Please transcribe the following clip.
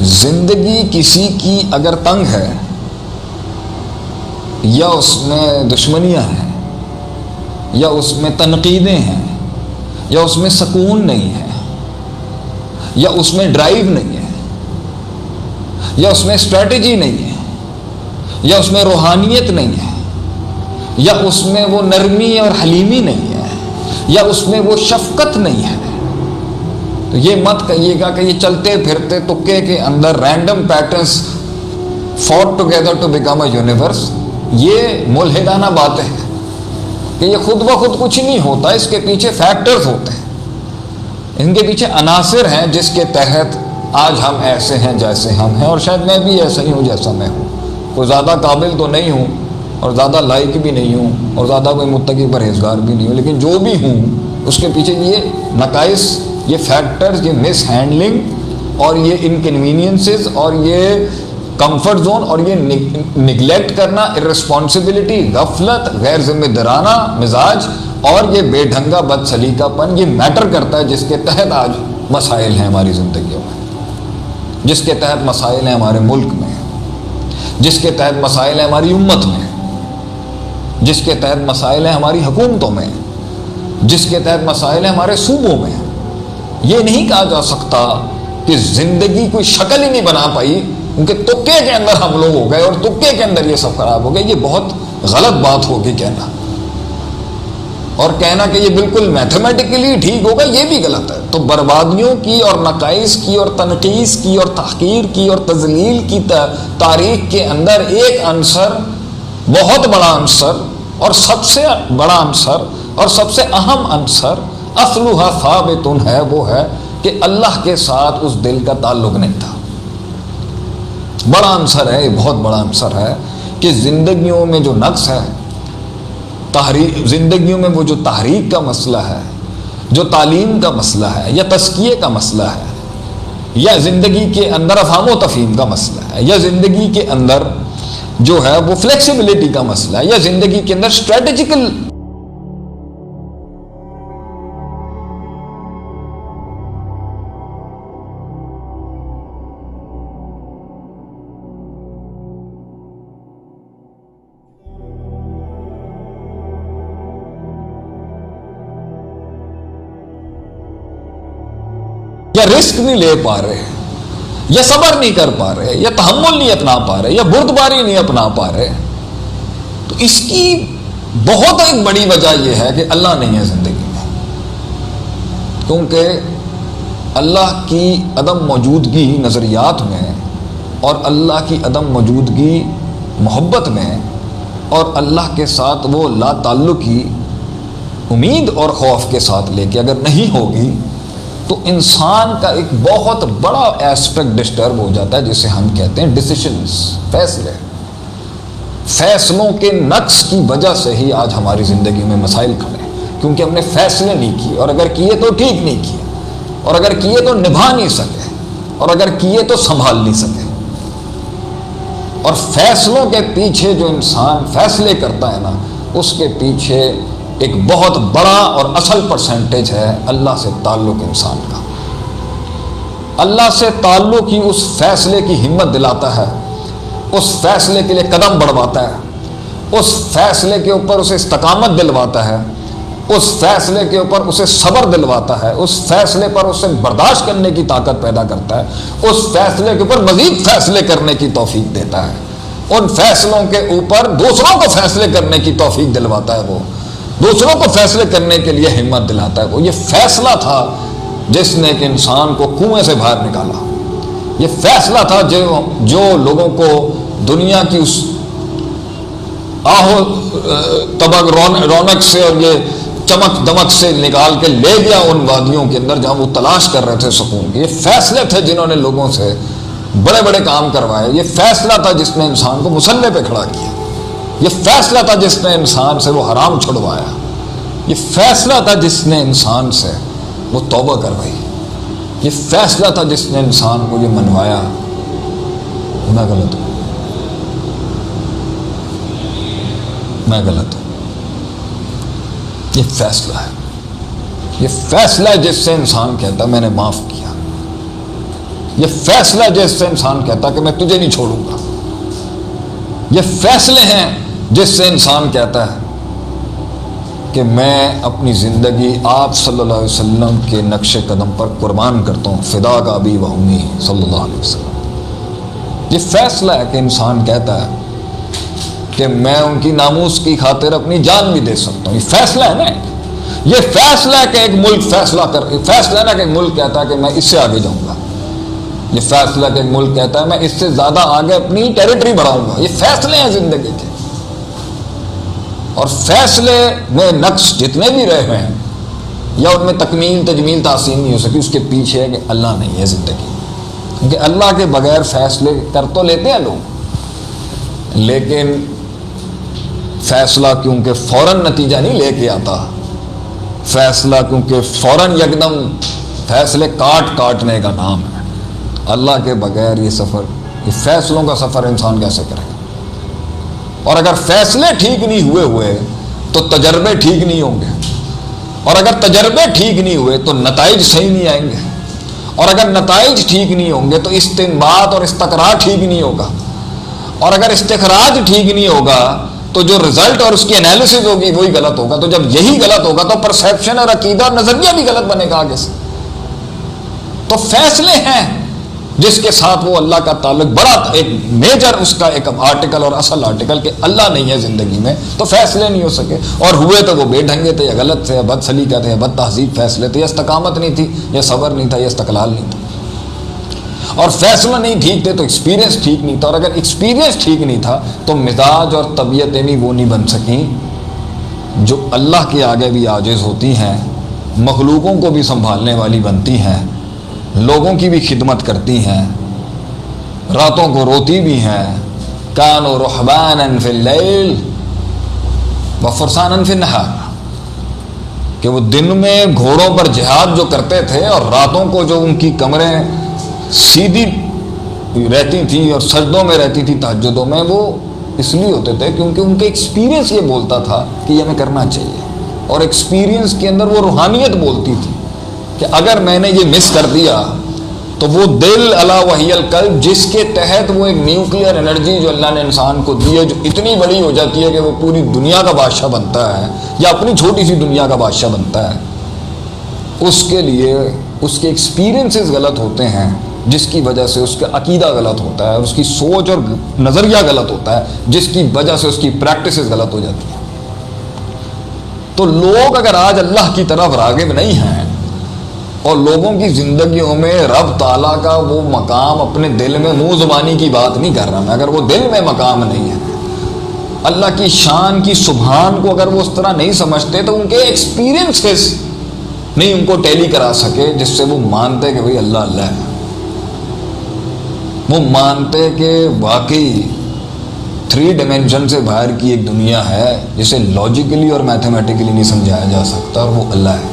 زندگی کسی کی اگر تنگ ہے یا اس میں دشمنیاں ہیں یا اس میں تنقیدیں ہیں یا اس میں سکون نہیں ہے یا اس میں ڈرائیو نہیں ہے یا اس میں اسٹریٹجی نہیں ہے یا اس میں روحانیت نہیں ہے یا اس میں وہ نرمی اور حلیمی نہیں ہے یا اس میں وہ شفقت نہیں ہے، تو یہ مت کہیے گا کہ یہ چلتے پھرتے تکے کے اندر random patterns fought together to become a universe, یہ ملحدانہ باتیں ہیں کہ یہ خود بخود کچھ نہیں ہوتا، اس کے پیچھے فیکٹرز ہوتے ہیں، ان کے پیچھے عناصر ہیں جس کے تحت آج ہم ایسے ہیں جیسے ہم ہیں، اور شاید میں بھی ایسا ہی ہوں جیسا میں ہوں، کوئی زیادہ قابل تو نہیں ہوں اور زیادہ لائق بھی نہیں ہوں اور زیادہ کوئی متقی پرہیزگار بھی نہیں ہوں، لیکن جو بھی ہوں اس کے پیچھے یہ نقائص، یہ فیکٹرز، یہ مس ہینڈلنگ اور یہ انکنوینئنسز اور یہ کمفرٹ زون اور یہ نگلیکٹ کرنا، ارسپانسبلٹی، غفلت، غیر ذمہ دارانہ مزاج اور یہ بے ڈھنگا بد سلیقہ پن یہ میٹر کرتا ہے، جس کے تحت آج مسائل ہیں ہماری زندگیوں میں، جس کے تحت مسائل ہیں ہمارے ملک میں، جس کے تحت مسائل ہیں ہماری امت میں، جس کے تحت مسائل ہیں ہماری حکومتوں میں، جس کے تحت مسائل ہیں ہمارے صوبوں میں۔ یہ نہیں کہا جا سکتا کہ زندگی کوئی شکل ہی نہیں بنا پائی کیونکہ تکے کے اندر ہم لوگ ہو گئے اور تکے کے اندر یہ سب خراب ہو گئے، یہ بہت غلط بات ہوگی کہنا، اور کہنا کہ یہ بالکل میتھمیٹیکلی ٹھیک ہوگا یہ بھی غلط ہے۔ تو بربادیوں کی اور نقائص کی اور تنقیص کی اور تحقیر کی اور تذلیل کی تاریخ کے اندر ایک عنصر، بہت بڑا عنصر اور سب سے بڑا عنصر اور سب سے اہم عنصر اصلھا ثابت ہے، وہ ہے کہ اللہ کے ساتھ اس دل کا تعلق نہیں تھا۔ بڑا عنصر ہے، بہت بڑا عنصر ہے کہ زندگیوں میں جو نقص ہے، زندگیوں میں وہ جو تحریک کا مسئلہ ہے، جو تعلیم کا مسئلہ ہے یا تزکیے کا مسئلہ ہے، یا زندگی کے اندر افہام و تفہیم کا مسئلہ ہے، یا زندگی کے اندر جو ہے وہ فلیکسیبلٹی کا مسئلہ ہے، یا زندگی کے اندر اسٹریٹجیکل یا رسک نہیں لے پا رہے، یا صبر نہیں کر پا رہے، یا تحمل نہیں اپنا پا رہے، یا بردباری نہیں اپنا پا رہے، تو اس کی بہت ایک بڑی وجہ یہ ہے کہ اللہ نہیں ہے زندگی میں، کیونکہ اللہ کی عدم موجودگی نظریات میں اور اللہ کی عدم موجودگی محبت میں اور اللہ کے ساتھ وہ لا تعلقی امید اور خوف کے ساتھ لے کے اگر نہیں ہوگی تو انسان کا ایک بہت بڑا ایسپیکٹ ڈسٹرب ہو جاتا ہے، جسے ہم کہتے ہیں ڈیسیشنز، فیصلوں کے نقص کی وجہ سے ہی آج ہماری زندگی میں مسائل کھڑے ہیں، کیونکہ ہم نے فیصلے نہیں کیے، اور اگر کیے تو ٹھیک نہیں کیے، اور اگر کیے تو نبھا نہیں سکے، اور اگر کیے تو سنبھال نہیں سکے۔ اور فیصلوں کے پیچھے جو انسان فیصلے کرتا ہے نا، اس کے پیچھے ایک بہت بڑا اور اصل پرسنٹیج ہے اللہ سے تعلق انسان کا۔ اللہ سے تعلق ہی اس فیصلے کی ہمت دلاتا ہے، اس فیصلے کے لیے قدم بڑھواتا ہے، اس فیصلے کے اوپر اسے استقامت دلواتا ہے، اس فیصلے کے اوپر اسے صبر دلواتا ہے، اس فیصلے پر اسے برداشت کرنے کی طاقت پیدا کرتا ہے، اس فیصلے کے اوپر مزید فیصلے کرنے کی توفیق دیتا ہے، ان فیصلوں کے اوپر دوسروں کو فیصلے کرنے کی توفیق دلواتا ہے، وہ دوسروں کو فیصلے کرنے کے لیے ہمت دلاتا ہے۔ وہ یہ فیصلہ تھا جس نے ایک انسان کو کنویں سے باہر نکالا، یہ فیصلہ تھا جو لوگوں کو دنیا کی اس آہو تبک رونق سے اور یہ چمک دمک سے نکال کے لے گیا ان وادیوں کے اندر جہاں وہ تلاش کر رہے تھے سکون کی۔ یہ فیصلے تھے جنہوں نے لوگوں سے بڑے بڑے کام کروائے، یہ فیصلہ تھا جس نے انسان کو مسلح پہ کھڑا کیا، یہ فیصلہ تھا جس نے انسان سے وہ حرام چھڑوایا، یہ فیصلہ تھا جس نے انسان سے وہ توبہ کروائی، یہ فیصلہ تھا جس نے انسان کو یہ منوایا میں غلط ہوں، میں غلط ہوں۔ یہ فیصلہ ہے، یہ فیصلہ ہے جس سے انسان کہتا ہے میں نے معاف کیا، یہ فیصلہ جس سے انسان کہتا ہے کہ میں تجھے نہیں چھوڑوں گا. یہ فیصلے ہیں جس سے انسان کہتا ہے کہ میں اپنی زندگی آپ صلی اللہ علیہ وسلم کے نقش قدم پر قربان کرتا ہوں. فدا کا ابی و امی صلی اللہ علیہ وسلم. یہ فیصلہ ہے کہ انسان کہتا ہے کہ میں ان کی ناموس کی خاطر اپنی جان بھی دے سکتا ہوں. یہ فیصلہ ہے نا. یہ فیصلہ ہے کہ ایک ملک فیصلہ ہے نا کہ ایک ملک کہتا ہے کہ میں اس سے آگے جاؤں گا. یہ فیصلہ کہ ایک ملک کہتا ہے میں اس سے زیادہ آگے اپنی ٹیریٹری بڑھاؤں گا. یہ فیصلے ہیں زندگی کے. اور فیصلے میں نقص جتنے بھی رہے ہوئے ہیں یا ان میں تکمیل تجمیل تحسین نہیں ہو سکی، اس کے پیچھے ہے کہ اللہ نہیں ہے زندگی. کیونکہ اللہ کے بغیر فیصلے کر تو لیتے ہیں لوگ، لیکن فیصلہ کیونکہ فوراً نتیجہ نہیں لے کے آتا. فیصلہ کیونکہ فوراً یکدم فیصلے کاٹنے کا نام ہے. اللہ کے بغیر یہ فیصلوں کا سفر انسان کیسے کرے گا؟ اور اگر فیصلے ٹھیک نہیں ہوئے تو تجربے ٹھیک نہیں ہوں گے، اور اگر تجربے ٹھیک نہیں ہوئے تو نتائج صحیح نہیں آئیں گے، اور اگر نتائج ٹھیک نہیں ہوں گے تو استنباط اور استقراء ٹھیک نہیں ہوگا، اور اگر استخراج ٹھیک نہیں ہوگا تو جو رزلٹ اور اس کی انالیسز ہوگی وہی غلط ہوگا. تو جب یہی غلط ہوگا تو پرسیپشن اور عقیدہ اور نظریہ بھی غلط بنے گا آگے سے. تو فیصلے ہیں جس کے ساتھ وہ اللہ کا تعلق بڑا ایک میجر اس کا ایک آرٹیکل اور اصل آرٹیکل کہ اللہ نہیں ہے زندگی میں، تو فیصلے نہیں ہو سکے. اور ہوئے تو وہ بے ڈھنگے تھے یا غلط تھے یا بد سلیقہ تھے یا بد تہذیب فیصلے تھے، یا استقامت نہیں تھی یا صبر نہیں تھا یا استقلال نہیں تھا. اور فیصلہ نہیں ٹھیک تھے تو ایکسپیرینس ٹھیک نہیں تھا، اور اگر ایکسپیرینس ٹھیک نہیں تھا تو مزاج اور طبیعتیں بھی وہ نہیں بن سکیں جو اللہ کے آگے بھی عاجز ہوتی ہیں، مخلوقوں کو بھی سنبھالنے والی بنتی ہیں، لوگوں کی بھی خدمت کرتی ہیں، راتوں کو روتی بھی ہیں. کانوا رہبانا فی اللیل وفرسانا فی النہار، کہ وہ دن میں گھوڑوں پر جہاد جو کرتے تھے اور راتوں کو جو ان کی کمریں سیدھی رہتی تھی اور سجدوں میں رہتی تھی تہجدوں میں، وہ اس لیے ہوتے تھے کیونکہ ان کے ایکسپیرینس یہ بولتا تھا کہ یہ ہمیں کرنا چاہیے. اور ایکسپیرینس کے اندر وہ روحانیت بولتی تھی کہ اگر میں نے یہ مس کر دیا تو وہ دل الا وحی القلب، جس کے تحت وہ ایک نیوکلیئر انرجی جو اللہ نے انسان کو دی ہے، جو اتنی بڑی ہو جاتی ہے کہ وہ پوری دنیا کا بادشاہ بنتا ہے یا اپنی چھوٹی سی دنیا کا بادشاہ بنتا ہے، اس کے لیے اس کے ایکسپیرینسز غلط ہوتے ہیں، جس کی وجہ سے اس کا عقیدہ غلط ہوتا ہے اور اس کی سوچ اور نظریہ غلط ہوتا ہے، جس کی وجہ سے اس کی پریکٹسز غلط ہو جاتی ہیں. تو لوگ اگر آج اللہ کی طرف راغب نہیں ہیں اور لوگوں کی زندگیوں میں رب تعالیٰ کا وہ مقام اپنے دل میں، منہ زبانی کی بات نہیں کر رہا میں، اگر وہ دل میں مقام نہیں ہے، اللہ کی شان کی سبحان کو اگر وہ اس طرح نہیں سمجھتے تو ان کے ایکسپیرینسز نہیں ان کو ٹیلی کرا سکے جس سے وہ مانتے کہ بھئی اللہ اللہ ہے. وہ مانتے کہ واقعی 3 ڈائمینشن سے باہر کی ایک دنیا ہے جسے لاجیکلی اور میتھمیٹیکلی نہیں سمجھایا جا سکتا، اور وہ اللہ ہے.